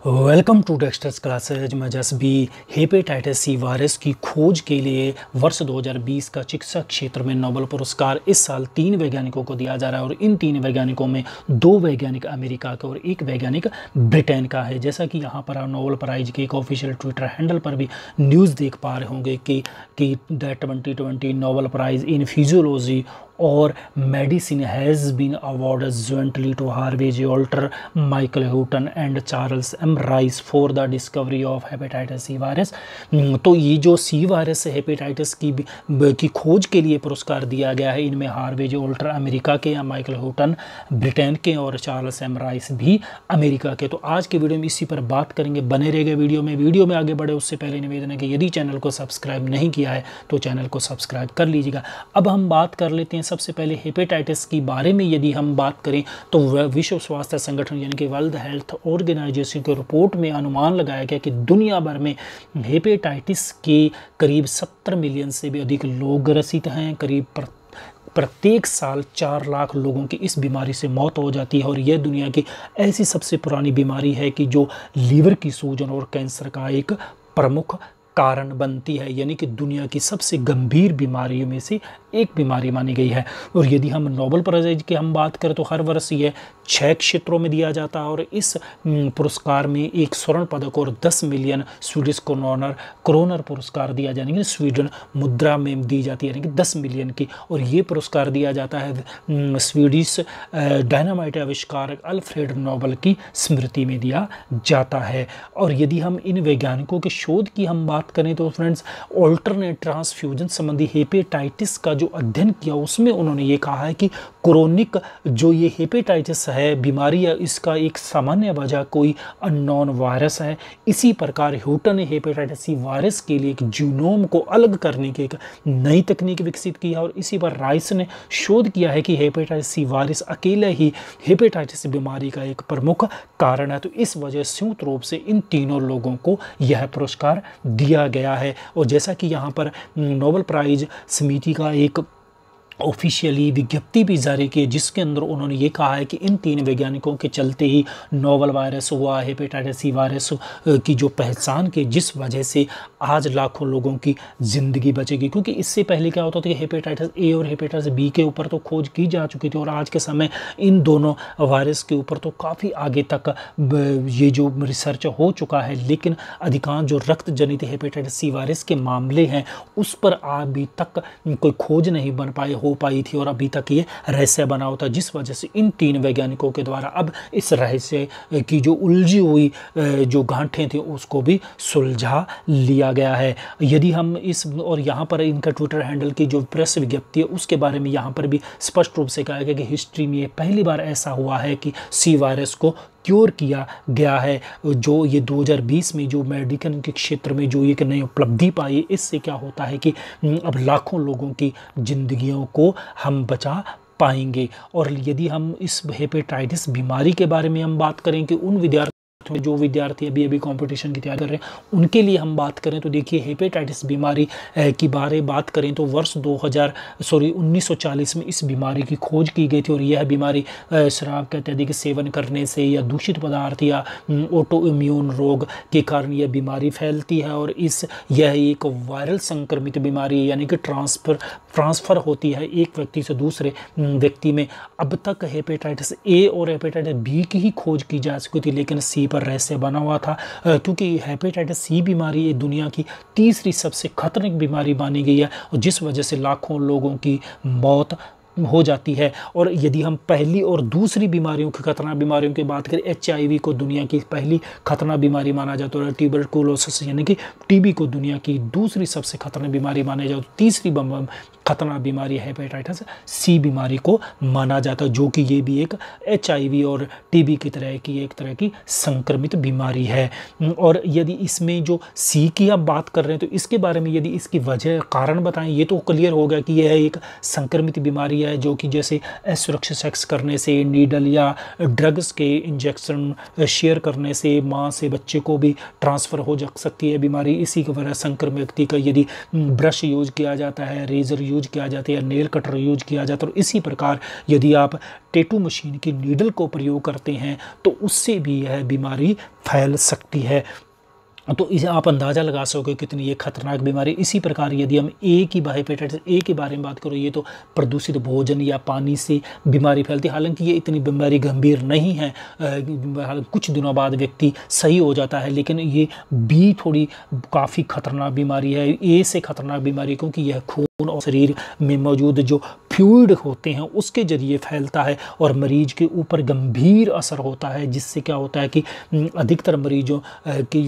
Welcome to Dexters classes. मैं जस भी हेपेटाइटिस सी वायरस की खोज के लिए वर्ष 2020 का चिकित्सा क्षेत्र में नोबेल पुरस्कार इस साल 3 वैज्ञानिकों को दिया जा रहा है और इन 3 वैज्ञानिकों में 2 वैज्ञानिक अमेरिका के और 1 वैज्ञानिक ब्रिटेन का है। जैसा कि यहाँ पर आप नोबेल प्राइज के एक ऑफिशियल ट्विटर हैंडल पर भी न्यूज़ देख पा रहे होंगे कि that 2020 Nobel prize in physiology और medicine has been awarded jointly to Harvey J Alter, Michael Houghton and Charles M Rice for the discovery of hepatitis C virus. तो ये जो सी वायरस हेपेटाइटिस की खोज के लिए पुरस्कार दिया गया है, इनमें हार्वे जे ऑल्टर अमेरिका के, या माइकल ह्यूटन ब्रिटेन के और चार्ल्स एम राइस भी अमेरिका के। तो आज के वीडियो में इसी पर बात करेंगे, बने रहेंगे वीडियो में आगे बढ़े उससे पहले निवेदन है कि यदि चैनल को सब्सक्राइब नहीं किया है तो चैनल को सब्सक्राइब कर लीजिएगा। अब हम बात कर लेते हैं सबसे पहले हेपेटाइटिस के बारे में। यदि हम बात करें तो विश्व स्वास्थ्य संगठन यानी कि वर्ल्ड हेल्थ ऑर्गेनाइजेशन की रिपोर्ट में अनुमान लगाया गया कि दुनिया भर में हेपेटाइटिस के करीब 70 मिलियन से भी अधिक लोग ग्रसित हैं। करीब प्रत्येक साल 4 लाख लोगों की इस बीमारी से मौत हो जाती है और यह दुनिया की ऐसी सबसे पुरानी बीमारी है कि जो लीवर की सूजन और कैंसर का एक प्रमुख कारण बनती है, यानी कि दुनिया की सबसे गंभीर बीमारियों में से एक बीमारी मानी गई है। और यदि हम नोबेल प्राइज की हम बात करें तो हर वर्ष यह 6 क्षेत्रों में दिया जाता है और इस पुरस्कार में 1 स्वर्ण पदक और 10 मिलियन स्वीडिश क्रोनर पुरस्कार दिया जाने की स्वीडन मुद्रा में दी जाती है, यानी कि 10 मिलियन की। और ये पुरस्कार दिया जाता है स्वीडिश डायनामाइट आविष्कारक अल्फ्रेड नोबेल की स्मृति में दिया जाता है। और यदि हम इन वैज्ञानिकों के शोध की हम बात करें तो फ्रेंड्स, ऑल्टरनेट ट्रांसफ्यूजन संबंधी हेपेटाइटिस का जो अध्ययन किया उसमें उन्होंने ये कहा है कि क्रोनिक जो ये हेपेटाइटिस है बीमारी है, इसका एक सामान्य वजह कोई अननोन वायरस है। इसी प्रकार ह्यूटन ने हेपेटाइटिस सी वायरस के लिए एक जीनोम को अलग करने की एक नई तकनीक विकसित की है और इसी पर राइस ने शोध किया है कि हेपेटाइटिस सी वायरस अकेले ही हेपेटाइटिस बीमारी का एक प्रमुख कारण है। तो इस वजह संयुक्त रूप से इन तीनों लोगों को यह पुरस्कार दिया गया है। और जैसा कि यहाँ पर नोबेल प्राइज समिति का एक ऑफिशियली विज्ञप्ति भी जारी की जिसके अंदर उन्होंने ये कहा है कि इन 3 वैज्ञानिकों के चलते ही नोवल वायरस हुआ, हेपेटाइटिस सी वायरस की जो पहचान की, जिस वजह से आज लाखों लोगों की ज़िंदगी बचेगी। क्योंकि इससे पहले क्या होता था कि हेपेटाइटिस ए और हेपेटाइटिस बी के ऊपर तो खोज की जा चुकी थी और आज के समय इन दोनों वायरस के ऊपर तो काफ़ी आगे तक ये जो रिसर्च हो चुका है, लेकिन अधिकांश जो रक्त जनित हेपेटाइटिस सी वायरस के मामले हैं उस पर अभी तक कोई खोज नहीं हो पाई थी और अभी तक ये रहस्य बना होता, जिस वजह से इन 3 वैज्ञानिकों के द्वारा अब इस रहस्य की जो उलझी हुई जो गांठें थी उसको भी सुलझा लिया गया है। यदि हम इस और यहाँ पर इनका ट्विटर हैंडल की जो प्रेस विज्ञप्ति है उसके बारे में यहाँ पर भी स्पष्ट रूप से कहा गया कि हिस्ट्री में ये पहली बार ऐसा हुआ है कि सी वायरस को क्योर किया गया है। जो ये 2020 में जो मेडिकल के क्षेत्र में जो एक नई उपलब्धि पाई, इससे क्या होता है कि अब लाखों लोगों की जिंदगियों को हम बचा पाएंगे। और यदि हम इस हेपेटाइटिस बीमारी के बारे में हम बात करें कि उन जो विद्यार्थी अभी कंपटीशन की तैयारी कर रहे हैं उनके लिए हम बात करें तो देखिए, हेपेटाइटिस बीमारी की बात करें तो वर्ष 1940 में इस बीमारी की खोज की गई थी और यह बीमारी शराब के अत्यधिक सेवन करने से या दूषित पदार्थ या ऑटो इम्यून रोग के कारण यह बीमारी फैलती है। और यह एक वायरल संक्रमित बीमारी है, यानी कि ट्रांसफ़र होती है एक व्यक्ति से दूसरे व्यक्ति में। अब तक हेपेटाइटिस ए और हेपेटाइटिस बी की ही खोज की जा चुकी थी, लेकिन सी पर रहस्य बना हुआ था क्योंकि हेपेटाइटिस सी बीमारी दुनिया की तीसरी सबसे खतरनाक बीमारी मानी गई है और जिस वजह से लाखों लोगों की मौत हो जाती है। और यदि हम पहली और दूसरी बीमारियों की खतरनाक बीमारियों की बात करें, HIV को दुनिया की पहली खतरनाक बीमारी माना जाता है, ट्यूबरकुलोसिस यानी कि टीबी को दुनिया की दूसरी सबसे खतरनाक बीमारी माना जाता है, तीसरी खतरनाक बीमारी हेपेटाइटिस सी बीमारी को माना जाता है, जो कि ये भी एक HIV और टीबी की एक तरह की संक्रमित बीमारी है। और यदि इसमें जो सी की हम बात कर रहे हैं तो इसके बारे में यदि इसकी वजह कारण बताएं, ये तो क्लियर हो गया कि यह एक संक्रमित बीमारी है जो कि जैसे असुरक्षित सेक्स करने से, नीडल या ड्रग्स के इंजेक्शन शेयर करने से माँ से बच्चे को भी ट्रांसफ़र हो जा सकती है बीमारी। इसी की वजह संक्रमित व्यक्ति का यदि ब्रश यूज किया जाता है, रेजर यूज किया जाता है या नेल कटर यूज किया जाता है। और इसी प्रकार यदि आप टैटू मशीन की नीडल को प्रयोग करते हैं तो उससे भी यह बीमारी फैल सकती है। तो इसे आप अंदाज़ा लगा सकोगे कितनी ये खतरनाक बीमारी। इसी प्रकार यदि हम ए की हेपेटाइटिस ए के बारे में बात करो, ये तो प्रदूषित भोजन या पानी से बीमारी फैलती है। हालांकि ये इतनी बीमारी गंभीर नहीं है, कुछ दिनों बाद व्यक्ति सही हो जाता है, लेकिन ये बी थोड़ी काफ़ी खतरनाक बीमारी है। ए से खतरनाक बीमारी क्योंकि यह खून और शरीर में मौजूद जो फ्लूइड होते हैं उसके ज़रिए फैलता है और मरीज के ऊपर गंभीर असर होता है, जिससे क्या होता है कि अधिकतर मरीजों की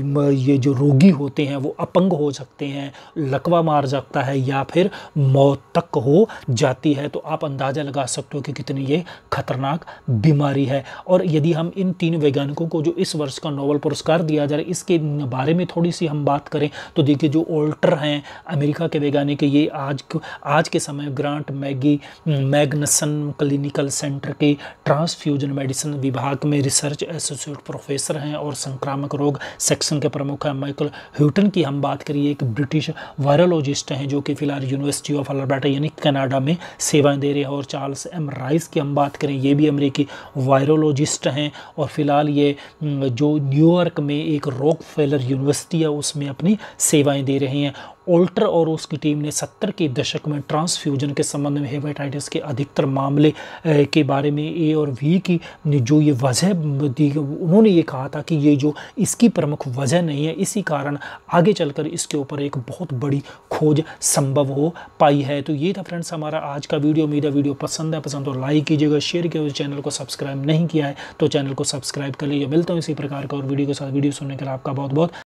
ये जो रोगी होते हैं वो अपंग हो सकते हैं, लकवा मार सकता है या फिर मौत तक हो जाती है। तो आप अंदाज़ा लगा सकते हो कि कितनी ये खतरनाक बीमारी है। और यदि हम इन 3 वैज्ञानिकों को जो इस वर्ष का नोबेल पुरस्कार दिया जा रहा है इसके बारे में थोड़ी सी हम बात करें तो देखिए, जो ओल्टर हैं अमेरिका के वैज्ञानिक, ये आज के समय ग्रांट मैग्नसन क्लिनिकल सेंटर के ट्रांसफ्यूजन मेडिसिन विभाग में रिसर्च एसोसिएट प्रोफेसर हैं और संक्रामक रोग सेक्शन के प्रमुख हैं। माइकल ह्यूटन की हम बात करिए, एक ब्रिटिश वायरोलॉजिस्ट हैं जो कि फिलहाल यूनिवर्सिटी ऑफ अल्बर्टा यानी कनाडा में सेवाएं दे रहे हैं। और चार्ल्स एम राइस की हम बात करें, ये भी अमेरिकी वायरोलॉजिस्ट हैं और फिलहाल ये जो न्यूयॉर्क में एक रॉकफेलर यूनिवर्सिटी है उसमें अपनी सेवाएं दे रहे हैं। ओल्टर और उसकी टीम ने 70 के दशक में ट्रांसफ्यूजन के संबंध में हेपेटाइटिस के अधिकतर मामले के बारे में ए और वी की जो ये वजह दी, उन्होंने ये कहा था कि ये जो इसकी प्रमुख वजह नहीं है, इसी कारण आगे चलकर इसके ऊपर एक बहुत बड़ी खोज संभव हो पाई है। तो ये था फ्रेंड्स हमारा आज का वीडियो। उम्मीद है वीडियो पसंद है तो लाइक कीजिएगा, शेयर कीजिएगा। चैनल को सब्सक्राइब नहीं किया है तो चैनल को सब्सक्राइब कर लीजिए। मिलता हूँ इसी प्रकार का और वीडियो के साथ। वीडियो सुनने के लिए आपका बहुत बहुत